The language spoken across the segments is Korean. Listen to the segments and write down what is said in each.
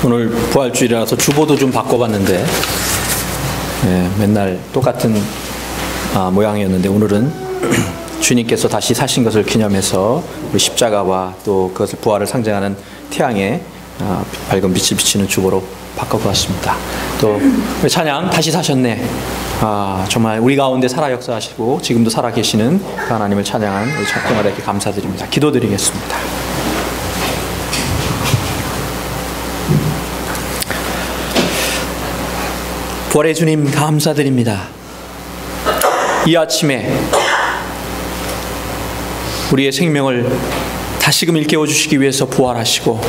오늘 부활주일이라서 주보도 좀 바꿔봤는데 맨날 똑같은 모양이었는데 오늘은 주님께서 다시 사신 것을 기념해서 우리 십자가와 또 그것을 부활을 상징하는 태양의 밝은 빛을 비치는 주보로 바꿔보았습니다. 또 찬양 다시 사셨네. 정말 우리 가운데 살아 역사하시고 지금도 살아 계시는 그 하나님을 찬양한 우리 청중들에게 감사드립니다. 기도드리겠습니다. 부활의 주님 감사드립니다. 이 아침에 우리의 생명을 다시금 일깨워 주시기 위해서 부활하시고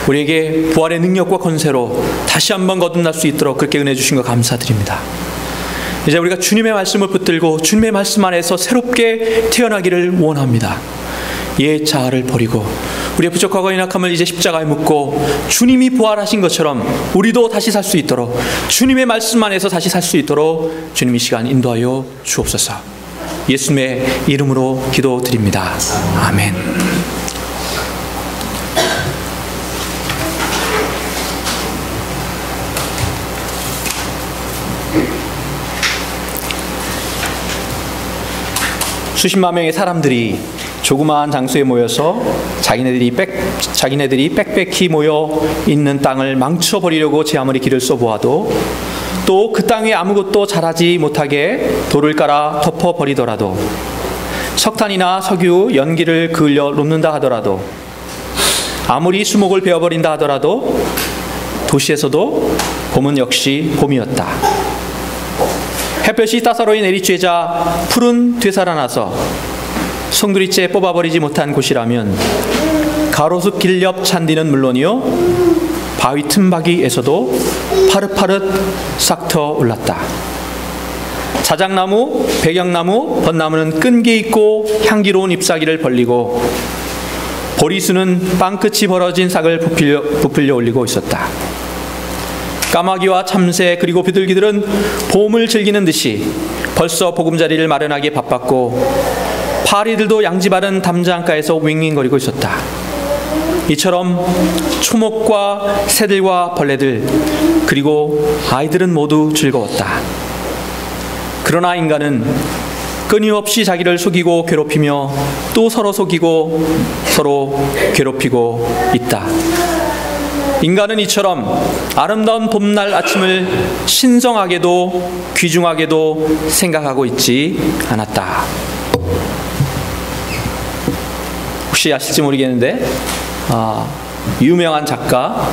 우리에게 부활의 능력과 권세로 다시 한번 거듭날 수 있도록 그렇게 은혜 주신 것 감사드립니다. 이제 우리가 주님의 말씀을 붙들고 주님의 말씀 안에서 새롭게 태어나기를 원합니다. 옛 자아를 버리고 우리의 부족하고 연약함을 이제 십자가에 묻고 주님이 부활하신 것처럼 우리도 다시 살 수 있도록 주님의 말씀 안에서 다시 살 수 있도록 주님 이 시간 인도하여 주옵소서. 예수님의 이름으로 기도드립니다. 아멘. 수십만 명의 사람들이 조그마한 장소에 모여서 자기네들이 빽빽히 모여 있는 땅을 망쳐버리려고 제 아무리 길을 써보아도 또 그 땅에 아무것도 자라지 못하게 돌을 깔아 덮어버리더라도 석탄이나 석유, 연기를 그을려 놓는다 하더라도 아무리 수목을 베어버린다 하더라도 도시에서도 봄은 역시 봄이었다. 햇볕이 따사로이 내리쬐자 푸른 되살아나서 송두리째 뽑아버리지 못한 곳이라면 가로수 길 옆 잔디는 물론이요 바위 틈바위에서도 파릇파릇 싹터 올랐다. 자작나무, 백영나무, 벚나무는 끈기 있고 향기로운 잎사귀를 벌리고 보리수는 빵끝이 벌어진 싹을 부풀려 올리고 있었다. 까마귀와 참새 그리고 비둘기들은 봄을 즐기는 듯이 벌써 보금자리를 마련하기에 바빴고 파리들도 양지 바른 담장가에서 윙윙거리고 있었다. 이처럼 초목과 새들과 벌레들 그리고 아이들은 모두 즐거웠다. 그러나 인간은 끊임없이 자기를 속이고 괴롭히며 또 서로 속이고 서로 괴롭히고 있다. 인간은 이처럼 아름다운 봄날 아침을 신성하게도 귀중하게도 생각하고 있지 않았다. 혹시 아실지 모르겠는데 유명한 작가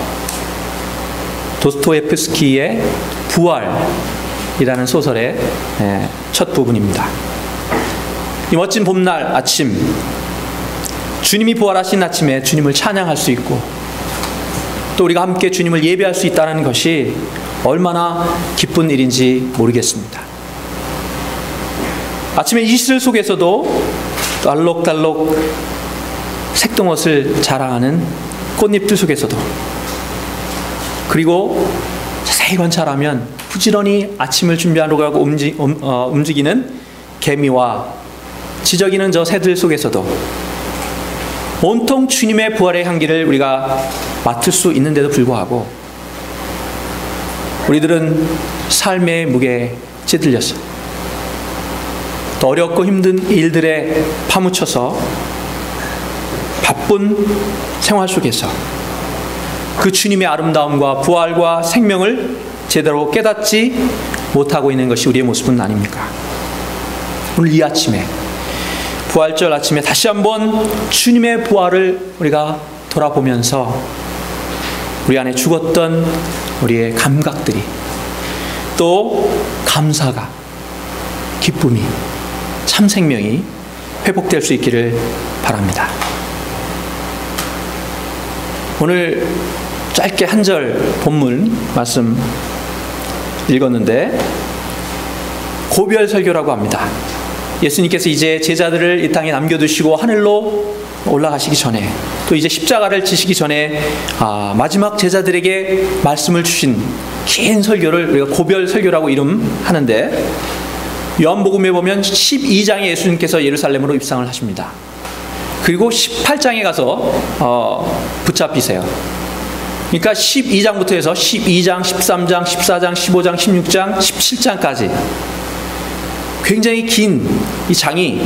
도스토옙스키의 부활이라는 소설의 첫 부분입니다. 이 멋진 봄날 아침, 주님이 부활하신 아침에 주님을 찬양할 수 있고 또 우리가 함께 주님을 예배할 수 있다는 것이 얼마나 기쁜 일인지 모르겠습니다. 아침에 이슬 속에서도 알록달록 색동옷을 자랑하는 꽃잎들 속에서도 그리고 자세히 관찰하면 부지런히 아침을 준비하려고 움직이는 개미와 지저귀는 저 새들 속에서도 온통 주님의 부활의 향기를 우리가 맡을 수 있는데도 불구하고 우리들은 삶의 무게에 찌들렸어. 또 어렵고 힘든 일들에 파묻혀서 바쁜 생활 속에서 그 주님의 아름다움과 부활과 생명을 제대로 깨닫지 못하고 있는 것이 우리의 모습은 아닙니까? 오늘 이 아침에 부활절 아침에 다시 한번 주님의 부활을 우리가 돌아보면서 우리 안에 죽었던 우리의 감각들이 또 감사가 기쁨이 참 생명이 회복될 수 있기를 바랍니다. 오늘 짧게 한 절 본문 말씀 읽었는데 고별 설교라고 합니다. 예수님께서 이제 제자들을 이 땅에 남겨두시고 하늘로 올라가시기 전에 또 이제 십자가를 지시기 전에 마지막 제자들에게 말씀을 주신 긴 설교를 우리가 고별 설교라고 이름하는데 요한복음에 보면 12장에 예수님께서 예루살렘으로 입성을 하십니다. 그리고 18장에 가서 붙잡히세요. 그러니까 12장부터 해서 12장, 13장, 14장, 15장, 16장, 17장까지 굉장히 긴 이 장이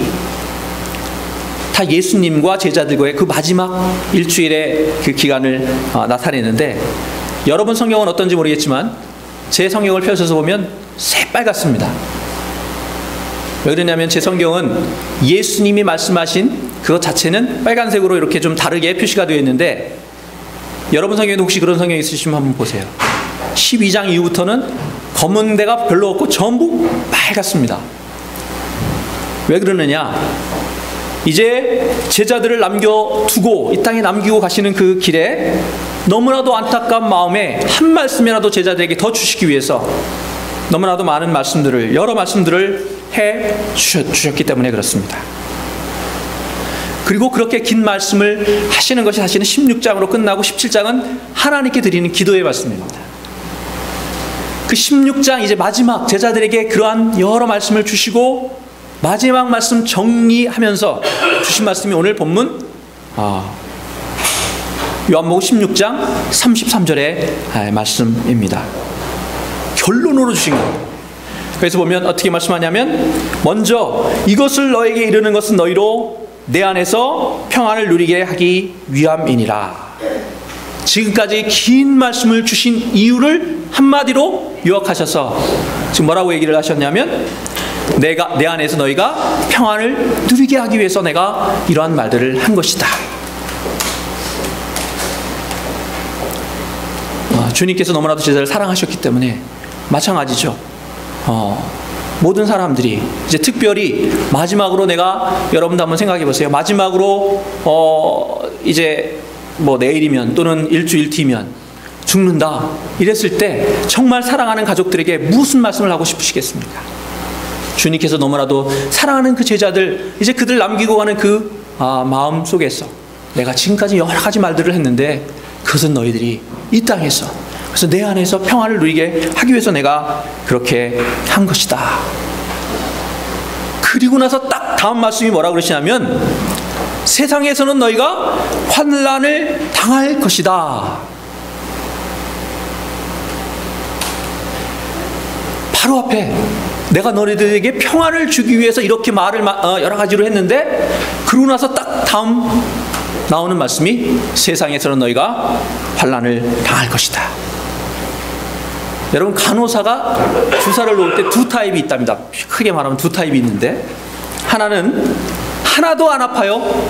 다 예수님과 제자들과의 그 마지막 일주일의 그 기간을 나타내는데, 여러분 성경은 어떤지 모르겠지만 제 성경을 펼쳐서 보면 새빨갛습니다. 왜 그러냐면 제 성경은 예수님이 말씀하신 그것 자체는 빨간색으로 이렇게 좀 다르게 표시가 되어 있는데, 여러분 성경에도 혹시 그런 성경 있으시면 한번 보세요. 12장 이후부터는 검은 데가 별로 없고 전부 빨갛습니다. 왜 그러느냐? 이제 제자들을 남겨두고 이 땅에 남기고 가시는 그 길에 너무나도 안타까운 마음에 한 말씀이라도 제자들에게 더 주시기 위해서 너무나도 많은 말씀들을, 여러 말씀들을 해 주셨기 때문에 그렇습니다. 그리고 그렇게 긴 말씀을 하시는 것이 사실은 16장으로 끝나고 17장은 하나님께 드리는 기도의 말씀입니다. 그 16장 이제 마지막 제자들에게 그러한 여러 말씀을 주시고 마지막 말씀 정리하면서 주신 말씀이 오늘 본문 요한복음 16장 33절의 말씀입니다. 결론으로 주신 겁니다. 그래서 보면 어떻게 말씀하냐면, 먼저 이것을 너에게 이르는 것은 너희로 내 안에서 평안을 누리게 하기 위함이니라. 지금까지 긴 말씀을 주신 이유를 한마디로 요약하셔서 지금 뭐라고 얘기를 하셨냐면, 내 안에서 너희가 평안을 누리게 하기 위해서 내가 이러한 말들을 한 것이다. 주님께서 너무나도 제자를 사랑하셨기 때문에 마찬가지죠. 모든 사람들이 이제 특별히 마지막으로, 내가 여러분도 한번 생각해 보세요. 마지막으로 이제 뭐 내일이면 또는 일주일 뒤면 죽는다 이랬을 때 정말 사랑하는 가족들에게 무슨 말씀을 하고 싶으시겠습니까? 주님께서 너무나도 사랑하는 그 제자들, 이제 그들 남기고 가는 그 마음 속에서 내가 지금까지 여러 가지 말들을 했는데 그것은 너희들이 이 땅에서, 그래서 내 안에서 평안을 누리게 하기 위해서 내가 그렇게 한 것이다. 그리고 나서 딱 다음 말씀이 뭐라고 그러시냐면, 세상에서는 너희가 환난을 당할 것이다. 바로 앞에 내가 너희들에게 평안을 주기 위해서 이렇게 말을 여러 가지로 했는데, 그러고 나서 딱 다음 나오는 말씀이 세상에서는 너희가 환난을 당할 것이다. 여러분, 간호사가 주사를 놓을 때 두 타입이 있답니다. 크게 말하면 두 타입이 있는데, 하나는 하나도 안 아파요.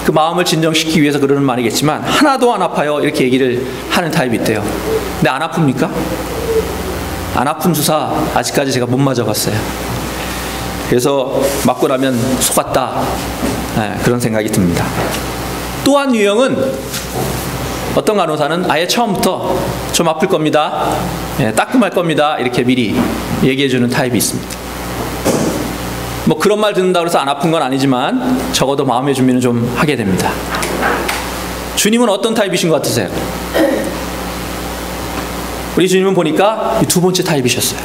그 마음을 진정시키기 위해서 그러는 말이겠지만 하나도 안 아파요 이렇게 얘기를 하는 타입이 있대요. 근데 안 아픕니까? 안 아픈 주사 아직까지 제가 못 맞아봤어요. 그래서 맞고 나면 속았다, 그런 생각이 듭니다. 또 한 유형은, 어떤 간호사는 아예 처음부터 좀 아플 겁니다, 따끔할 겁니다 이렇게 미리 얘기해주는 타입이 있습니다. 뭐 그런 말 듣는다고 해서 안 아픈 건 아니지만 적어도 마음의 준비는 좀 하게 됩니다. 주님은 어떤 타입이신 것 같으세요? 우리 주님은 보니까 두 번째 타입이셨어요.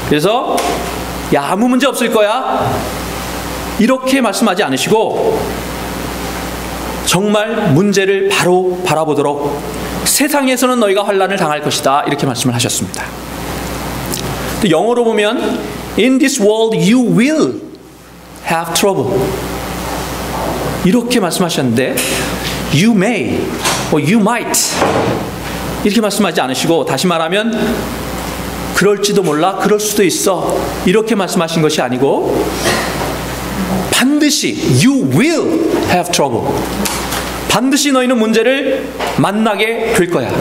그래서 야, 아무 문제 없을 거야 이렇게 말씀하지 않으시고, 정말 문제를 바로 바라보도록, 세상에서는 너희가 환난을 당할 것이다 이렇게 말씀을 하셨습니다. 또 영어로 보면 In this world you will have trouble 이렇게 말씀하셨는데, you may or you might 이렇게 말씀하지 않으시고, 다시 말하면 그럴지도 몰라, 그럴 수도 있어 이렇게 말씀하신 것이 아니고, 반드시 you will have trouble, 반드시 너희는 문제를 만나게 될 거야.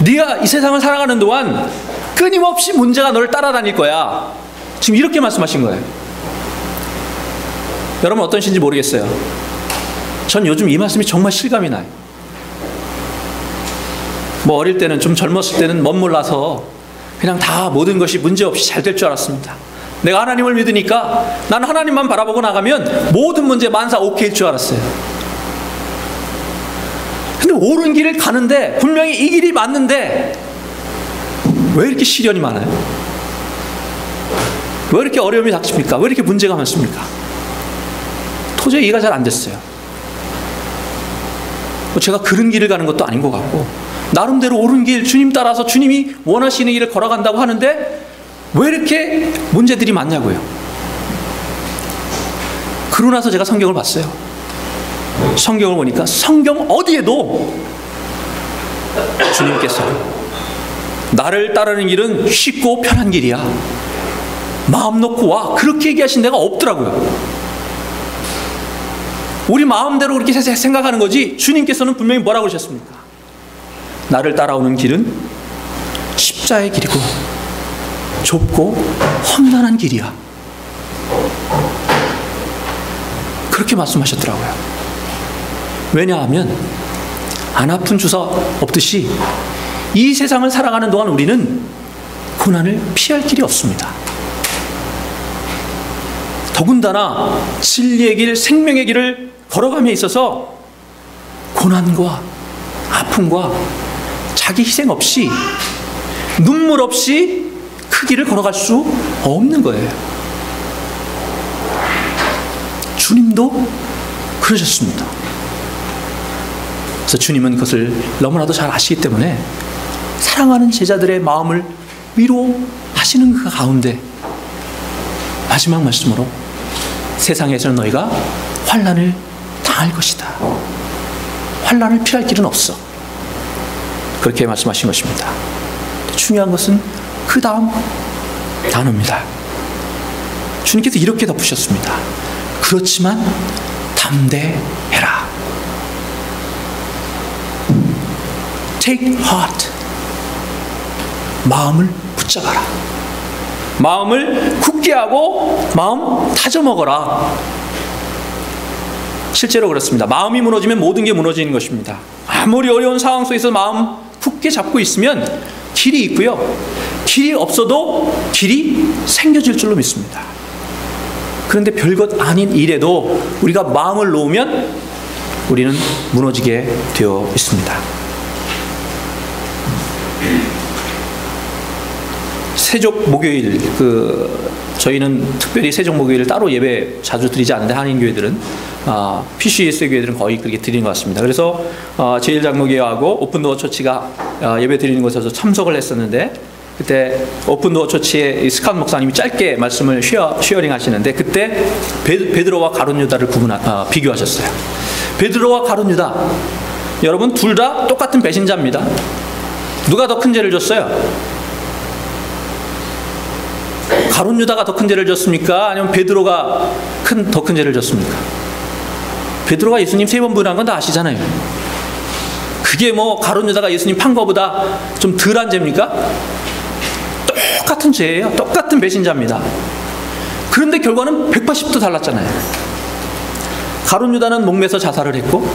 네가 이 세상을 살아가는 동안 끊임없이 문제가 너를 따라다닐 거야. 지금 이렇게 말씀하신 거예요. 여러분 어떠신지 모르겠어요. 전 요즘 이 말씀이 정말 실감이 나요. 뭐 어릴 때는, 좀 젊었을 때는 멋몰라서 그냥 다 모든 것이 문제없이 잘 될 줄 알았습니다. 내가 하나님을 믿으니까 나는 하나님만 바라보고 나가면 모든 문제 만사 오케이일 줄 알았어요. 근데 옳은 길을 가는데, 분명히 이 길이 맞는데 왜 이렇게 시련이 많아요? 왜 이렇게 어려움이 닥칩니까? 왜 이렇게 문제가 많습니까? 도저히 이해가 잘 안 됐어요. 제가 그런 길을 가는 것도 아닌 것 같고, 나름대로 옳은 길, 주님 따라서 주님이 원하시는 길을 걸어간다고 하는데 왜 이렇게 문제들이 많냐고요. 그러고 나서 제가 성경을 봤어요. 성경을 보니까 성경 어디에도 주님께서 나를 따르는 길은 쉽고 편한 길이야, 마음 놓고 와, 그렇게 얘기하신 데가 없더라고요. 우리 마음대로 그렇게 생각하는 거지, 주님께서는 분명히 뭐라고 하셨습니까? 나를 따라오는 길은 십자의 길이고 좁고 험난한 길이야, 그렇게 말씀하셨더라고요. 왜냐하면 안 아픈 주사 없듯이 이 세상을 살아가는 동안 우리는 고난을 피할 길이 없습니다. 더군다나 진리의 길, 생명의 길을 걸어감에 있어서 고난과 아픔과 자기 희생 없이, 눈물 없이 그 길을 걸어갈 수 없는 거예요. 주님도 그러셨습니다. 그래서 주님은 그것을 너무나도 잘 아시기 때문에 사랑하는 제자들의 마음을 위로하시는 그 가운데 마지막 말씀으로 세상에서는 너희가 환난을 당할 것이다, 환난을 피할 길은 없어, 그렇게 말씀하신 것입니다. 중요한 것은 그 다음 단어입니다. 주님께서 이렇게 덧붙였습니다. 그렇지만 담대해라. Take heart. 마음을 붙잡아라. 마음을 굳게 하고 마음 다져 먹어라. 실제로 그렇습니다. 마음이 무너지면 모든 게 무너지는 것입니다. 아무리 어려운 상황 속에서 마음 굳게 잡고 있으면 길이 있고요, 길이 없어도 길이 생겨질 줄로 믿습니다. 그런데 별것 아닌 일에도 우리가 마음을 놓으면 우리는 무너지게 되어 있습니다. 세족 목요일, 저희는 특별히 세족 목요일을 따로 예배 자주 드리지 않는데, 한인 교회들은 PCS 교회들은 거의 그렇게 드리는 것 같습니다. 그래서 제1장로교회하고 오픈도어 처치가 예배 드리는 곳에서 참석을 했었는데, 그때 오픈도어 처치의 스캇 목사님이 짧게 말씀을 쉐어링 하시는데, 그때 베드로와 가룟 유다를 비교하셨어요. 베드로와 가룟 유다, 여러분 둘 다 똑같은 배신자입니다. 누가 더 큰 죄를 졌어요? 가룟 유다가 더 큰 죄를 졌습니까? 아니면 베드로가 더 큰 죄를 졌습니까? 베드로가 예수님 3번 부인한 건 다 아시잖아요. 그게 뭐 가룟 유다가 예수님 판 거보다 좀 덜한 죄입니까? 똑같은 죄예요. 똑같은 배신자입니다. 그런데 결과는 180도 달랐잖아요. 가룟 유다는 목매서 자살을 했고,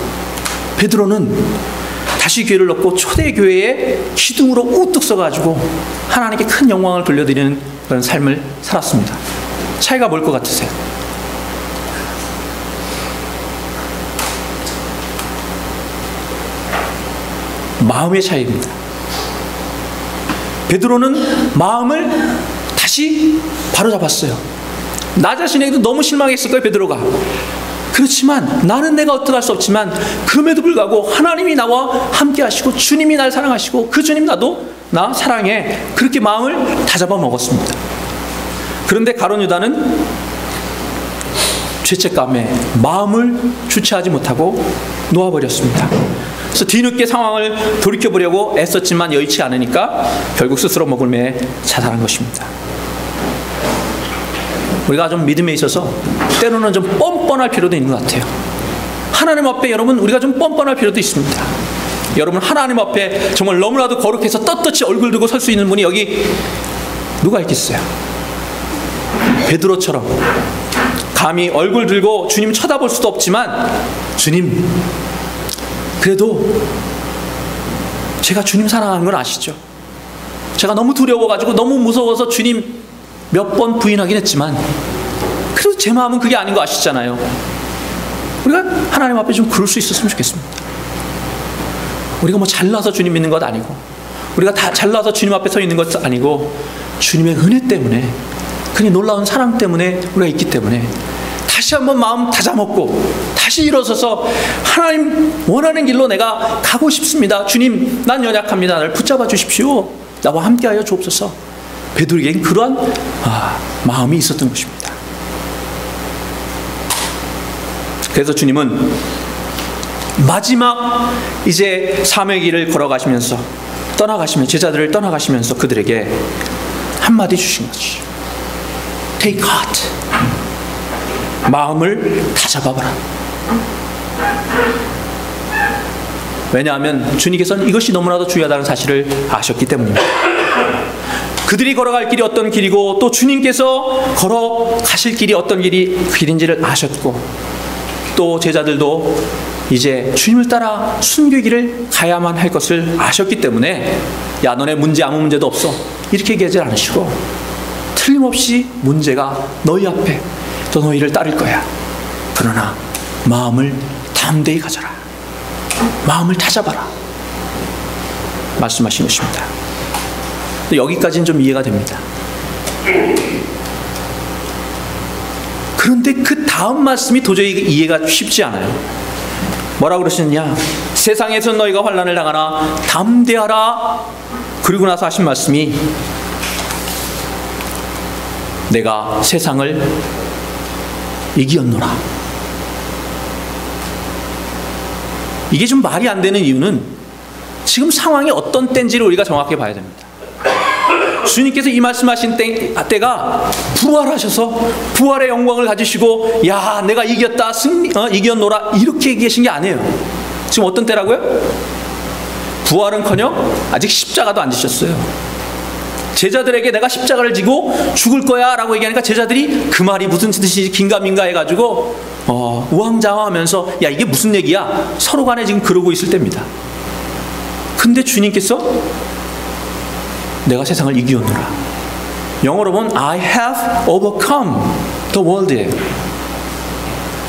베드로는 다시 교회를 얻고 초대교회의 기둥으로 우뚝 서가지고 하나님께 큰 영광을 돌려드리는 그런 삶을 살았습니다. 차이가 뭘 것 같으세요? 마음의 차이입니다. 베드로는 마음을 다시 바로잡았어요. 나 자신에게도 너무 실망했을 거예요, 베드로가. 그렇지만 나는 내가 어떻게 할 수 없지만, 그럼에도 불구하고 하나님이 나와 함께 하시고 주님이 날 사랑하시고 그 주님 나 사랑해, 그렇게 마음을 다잡아 먹었습니다. 그런데 가룟 유다는 죄책감에 마음을 주체하지 못하고 놓아버렸습니다. 그래서 뒤늦게 상황을 돌이켜보려고 애썼지만 여의치 않으니까 결국 스스로 목을 매 자살한 것입니다. 우리가 좀 믿음에 있어서 때로는 좀 뻔뻔할 필요도 있는 것 같아요. 하나님 앞에 여러분, 우리가 좀 뻔뻔할 필요도 있습니다. 여러분, 하나님 앞에 정말 너무나도 거룩해서 떳떳이 얼굴 들고 설 수 있는 분이 여기 누가 있겠어요? 베드로처럼 감히 얼굴 들고 주님 쳐다볼 수도 없지만, 주님, 그래도 제가 주님 사랑하는 건 아시죠? 제가 너무 두려워가지고 너무 무서워서 주님 몇 번 부인하긴 했지만, 그래도 제 마음은 그게 아닌 거 아시잖아요. 우리가 하나님 앞에 좀 그럴 수 있었으면 좋겠습니다. 우리가 뭐 잘나서 주님 믿는 것 아니고, 우리가 다 잘나서 주님 앞에 서 있는 것 아니고, 주님의 은혜 때문에, 그의 놀라운 사랑 때문에 우리가 있기 때문에 다시 한번 마음 다잡았고 다시 일어서서 하나님 원하는 길로 내가 가고 싶습니다. 주님, 난 연약합니다. 나를 붙잡아 주십시오. 나와 함께하여 주옵소서. 베드로에겐 그러한 마음이 있었던 것입니다. 그래서 주님은 마지막 이제 삶의 길을 걸어가시면서 제자들을 떠나가시면서 그들에게 한마디 주신 것이죠. Take heart. 마음을 다잡아봐라. 왜냐하면 주님께서는 이것이 너무나도 중요하다는 사실을 아셨기 때문입니다. 그들이 걸어갈 길이 어떤 길이고 또 주님께서 걸어가실 길이 어떤 길인지를 아셨고 또 제자들도 이제 주님을 따라 순교의 길을 가야만 할 것을 아셨기 때문에 야, 너네 문제 아무 문제도 없어 이렇게 얘기하지 않으시고 틀림없이 문제가 너희 앞에 또 너희를 따를 거야. 그러나 마음을 담대히 가져라. 마음을 다잡아라. 말씀하신 것입니다. 여기까지는 좀 이해가 됩니다. 그런데 그 다음 말씀이 도저히 이해가 쉽지 않아요. 뭐라고 그러시느냐? 세상에서 너희가 환난을 당하나 담대하라. 그리고 나서 하신 말씀이 내가 세상을 이기었노라. 이게 좀 말이 안 되는 이유는 지금 상황이 어떤 때인지를 우리가 정확히 봐야 됩니다. 주님께서 이 말씀하신 때가 부활하셔서 부활의 영광을 가지시고 야, 내가 이겼다, 이겼노라 이렇게 얘기하신 게 아니에요. 지금 어떤 때라고요? 부활은커녕 아직 십자가도 안 지셨어요. 제자들에게 내가 십자가를 지고 죽을 거야 라고 얘기하니까 제자들이 그 말이 무슨 뜻이지 긴가민가 해가지고 우왕좌왕하면서 야, 이게 무슨 얘기야? 서로 간에 지금 그러고 있을 때입니다. 근데 주님께서 내가 세상을 이기었노라. 영어로 보면 I have overcome the world.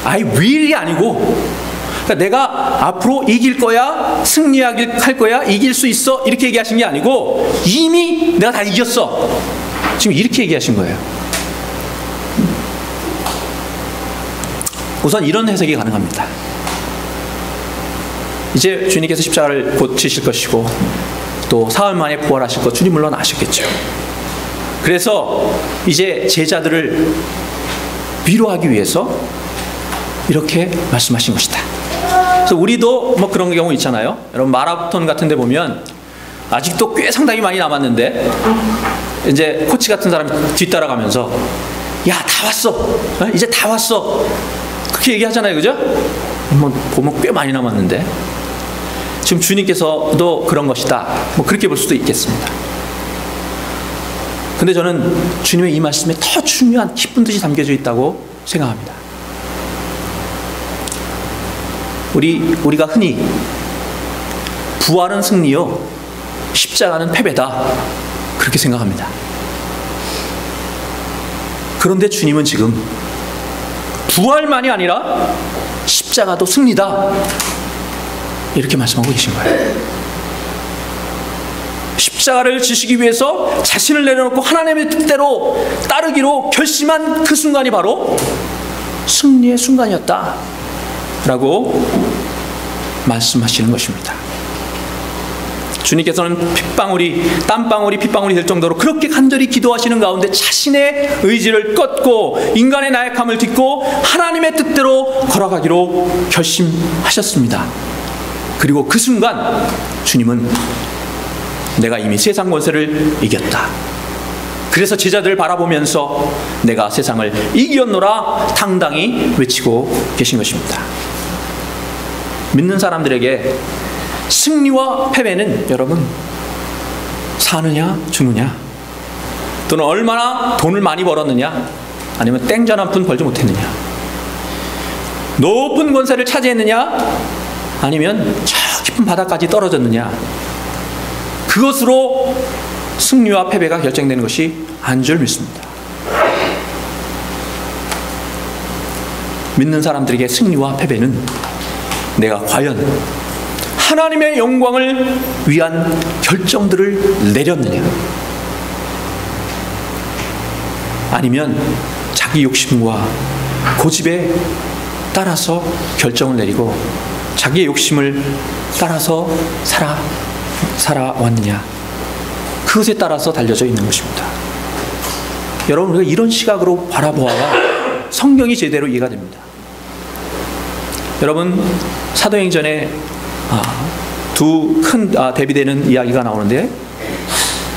I will이 아니고 그러니까 내가 앞으로 이길 거야, 승리할 거야, 이길 수 있어 이렇게 얘기하신 게 아니고 이미 내가 다 이겼어. 지금 이렇게 얘기하신 거예요. 우선 이런 해석이 가능합니다. 이제 주님께서 십자가를 곧 지실 것이고 또 사흘 만에 부활하실 것 주님 물론 아셨겠죠. 그래서 이제 제자들을 위로하기 위해서 이렇게 말씀하신 것이다. 그래서 우리도 뭐 그런 경우 있잖아요. 여러분 마라톤 같은 데 보면 아직도 꽤 상당히 많이 남았는데 이제 코치 같은 사람이 뒤따라가면서 야, 다 왔어. 이제 다 왔어. 그렇게 얘기하잖아요. 그죠? 보면 꽤 많이 남았는데 지금 주님께서도 그런 것이다. 뭐 그렇게 볼 수도 있겠습니다. 근데 저는 주님의 이 말씀에 더 중요한 깊은 뜻이 담겨져 있다고 생각합니다. 우리가 흔히 부활은 승리요, 십자가는 패배다 그렇게 생각합니다. 그런데 주님은 지금 부활만이 아니라 십자가도 승리다 이렇게 말씀하고 계신 거예요. 십자가를 지시기 위해서 자신을 내려놓고 하나님의 뜻대로 따르기로 결심한 그 순간이 바로 승리의 순간이었다 라고 말씀하시는 것입니다. 주님께서는 땀방울이 핏방울이 될 정도로 그렇게 간절히 기도하시는 가운데 자신의 의지를 꺾고 인간의 나약함을 딛고 하나님의 뜻대로 걸어가기로 결심하셨습니다. 그리고 그 순간 주님은 내가 이미 세상 권세를 이겼다. 그래서 제자들을 바라보면서 내가 세상을 이겼노라 당당히 외치고 계신 것입니다. 믿는 사람들에게 승리와 패배는 여러분 사느냐 죽느냐, 또는 얼마나 돈을 많이 벌었느냐, 아니면 땡전 한 푼 벌지 못했느냐, 높은 권세를 차지했느냐, 아니면 저 깊은 바다까지 떨어졌느냐, 그것으로 승리와 패배가 결정되는 것이 아닌 줄 믿습니다. 믿는 사람들에게 승리와 패배는 내가 과연 하나님의 영광을 위한 결정들을 내렸느냐, 아니면 자기 욕심과 고집에 따라서 결정을 내리고 자기의 욕심을 따라서 살아왔느냐, 그것에 따라서 달려져 있는 것입니다. 여러분, 우리가 이런 시각으로 바라보아야 성경이 제대로 이해가 됩니다. 여러분, 사도행전에 두 큰 대비되는 이야기가 나오는데,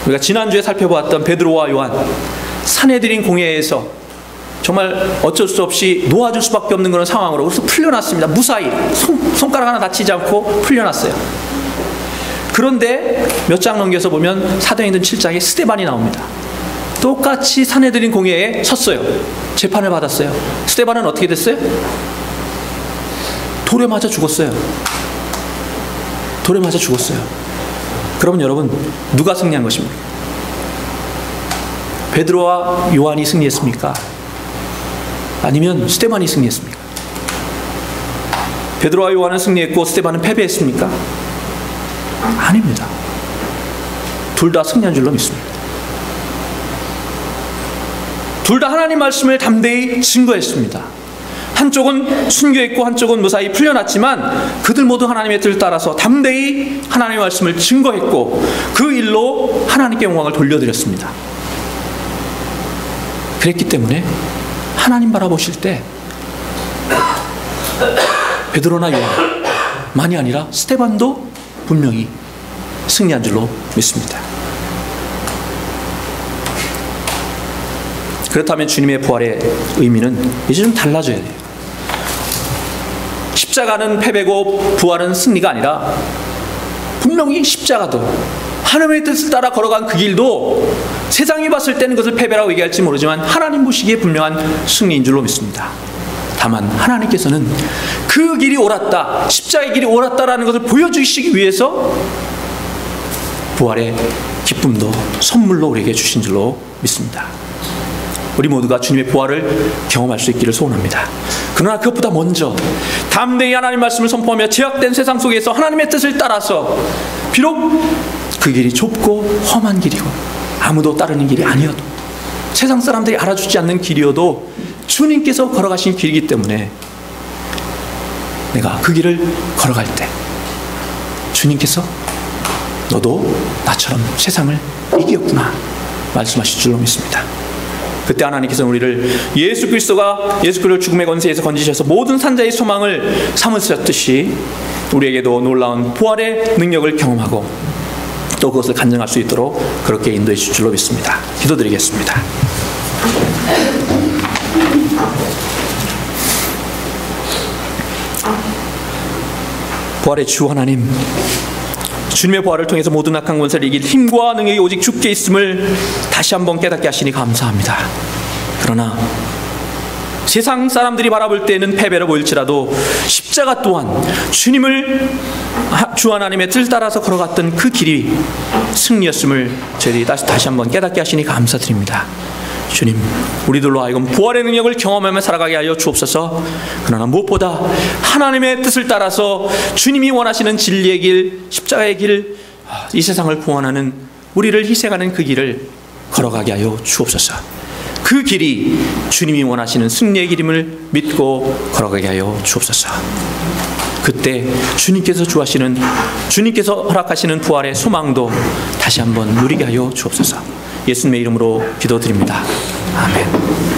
우리가 지난주에 살펴보았던 베드로와 요한, 산헤드린 공회에서 정말 어쩔 수 없이 놓아줄 수밖에 없는 그런 상황으로 그래서 풀려났습니다. 무사히 손가락 하나 다치지 않고 풀려났어요. 그런데 몇 장 넘겨서 보면 사도행전 7장에 스데반이 나옵니다. 똑같이 산헤드린 공회에 섰어요. 재판을 받았어요. 스데반은 어떻게 됐어요? 돌에 맞아 죽었어요. 돌에 맞아 죽었어요. 그러면 여러분, 누가 승리한 것입니까? 베드로와 요한이 승리했습니까? 아니면 스데반이 승리했습니까? 베드로와 요한은 승리했고 스데반은 패배했습니까? 아닙니다. 둘 다 승리한 줄로 믿습니다. 둘 다 하나님 말씀을 담대히 증거했습니다. 한쪽은 순교했고 한쪽은 무사히 풀려났지만 그들 모두 하나님의 뜻을 따라서 담대히 하나님의 말씀을 증거했고 그 일로 하나님께 영광을 돌려드렸습니다. 그랬기 때문에 하나님 바라보실 때 베드로나 요한만이 아니라 스데반도 분명히 승리한 줄로 믿습니다. 그렇다면 주님의 부활의 의미는 이제 좀 달라져야 돼요. 십자가는 패배고 부활은 승리가 아니라 분명히 십자가도 하나님의 뜻을 따라 걸어간 그 길도 세상이 봤을 때는 그것을 패배라고 얘기할지 모르지만 하나님 보시기에 분명한 승리인 줄로 믿습니다. 다만 하나님께서는 그 길이 옳았다, 십자가의 길이 옳았다라는 것을 보여주시기 위해서 부활의 기쁨도 선물로 우리에게 주신 줄로 믿습니다. 우리 모두가 주님의 부활을 경험할 수 있기를 소원합니다. 그러나 그것보다 먼저 담대히 하나님 말씀을 선포하며 제약된 세상 속에서 하나님의 뜻을 따라서 비록 그 길이 좁고 험한 길이고 아무도 따르는 길이 아니어도 세상 사람들이 알아주지 않는 길이어도 주님께서 걸어가신 길이기 때문에 내가 그 길을 걸어갈 때 주님께서 너도 나처럼 세상을 이겼구나 말씀하실 줄로 믿습니다. 그때 하나님께서는 우리를 예수 그리스도를 죽음의 권세에서 건지셔서 모든 산자의 소망을 삼으셨듯이 우리에게도 놀라운 부활의 능력을 경험하고 또 그것을 간증할 수 있도록 그렇게 인도해 주실 줄로 믿습니다. 기도드리겠습니다. 부활의 주 하나님, 주님의 부활을 통해서 모든 악한 권세를 이길 힘과 능력이 오직 주께 있음을 다시 한번 깨닫게 하시니 감사합니다. 그러나 세상 사람들이 바라볼 때는 패배로 보일지라도 십자가 또한 주님을 주 하나님의 뜻을 따라서 걸어갔던 그 길이 승리였음을 저희들이 다시 한번 깨닫게 하시니 감사드립니다. 주님, 우리들로 하여금 부활의 능력을 경험하며 살아가게 하여 주옵소서. 그러나 무엇보다 하나님의 뜻을 따라서 주님이 원하시는 진리의 길, 십자가의 길, 이 세상을 구원하는 우리를 희생하는 그 길을 걸어가게 하여 주옵소서. 그 길이 주님이 원하시는 승리의 길임을 믿고 걸어가게 하여 주옵소서. 그때 주님께서 허락하시는 부활의 소망도 다시 한번 누리게 하여 주옵소서. 예수님의 이름으로 기도드립니다. 아멘.